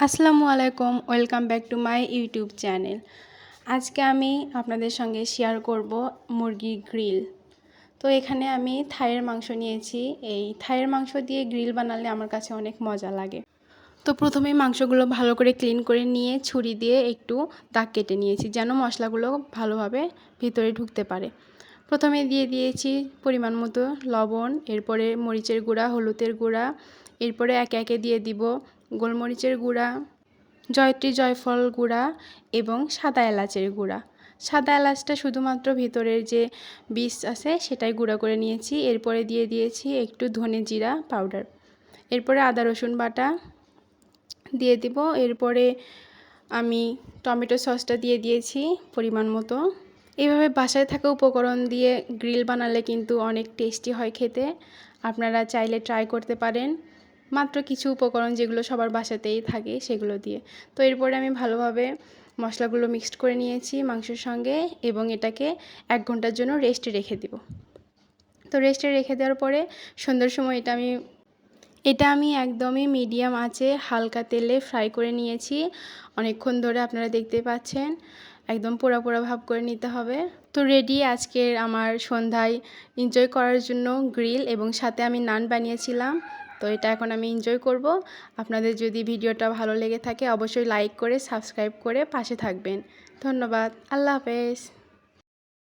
আসসালামু আলাইকুম, welcome back to my YouTube channel. আজকে আমি আপনাদের সঙ্গে শেয়ার করব মুরগি গ্রিল। তো এখানে আমি থাইয়ের মাংস নিয়েছি। এই থাইয়ের মাংস দিয়ে গ্রিল বানালে আমার কাছে অনেক মজা লাগে। তো প্রথমে মাংসগুলো ভালো করে ক্লিন করে নিয়ে ছুরি দিয়ে একটু দাগ কেটে নিয়েছি, যেন মশলাগুলো ভালোভাবে ভিতরে ঢুকতে পারে। প্রথমে দিয়ে দিয়েছি পরিমাণ মতো লবণ, এরপরে মরিচের গুঁড়া, হলুদের গুঁড়া, এরপরে একে একে দিয়ে দিব গোলমরিচের গুঁড়া, জয়ত্রী জয়ফল গুঁড়া এবং সাদা এলাচের গুঁড়া। সাদা এলাচটা শুধুমাত্র ভিতরের যে বীজ আছে সেটাই গুঁড়া করে নিয়েছি। এরপরে দিয়ে দিয়েছি একটু ধনে জিরা পাউডার, এরপরে আদা রসুন বাটা দিয়ে দিব। এরপরে আমি টমেটো সসটা দিয়ে দিয়েছি পরিমাণ মতো। এইভাবে বাসায় থাকা উপকরণ দিয়ে গ্রিল বানালে কিন্তু অনেক টেস্টি হয় খেতে। আপনারা চাইলে ট্রাই করতে পারেন, মাত্র কিছু উপকরণ যেগুলো সবার বাসাতেই থাকে সেগুলো দিয়ে। তো এরপরে আমি ভালোভাবে মশলাগুলো মিক্সড করে নিয়েছি মাংসের সঙ্গে এবং এটাকে 1 ঘন্টার জন্য রেস্টে রেখে দিব। তো রেস্টে রেখে দেওয়ার পরে সন্ধ্যার সময় এটা আমি একদমই মিডিয়াম আঁচে হালকা তেলে ফ্রাই করে নিয়েছি অনেকক্ষণ ধরে। আপনারা দেখতে পাচ্ছেন একদম পোড়া পোড়া ভাব করে নিতে হবে। তো রেডি আজকের আমার সন্ধ্যায় এনজয় করার জন্য গ্রিল, এবং সাথে আমি নান বানিয়েছিলাম। তো এটা এখন আমি এনজয় করব। আপনাদের যদি ভিডিওটা ভালো লেগে থাকে অবশ্যই লাইক করে সাবস্ক্রাইব করে পাশে থাকবেন। ধন্যবাদ। আল্লাহ হাফেজ।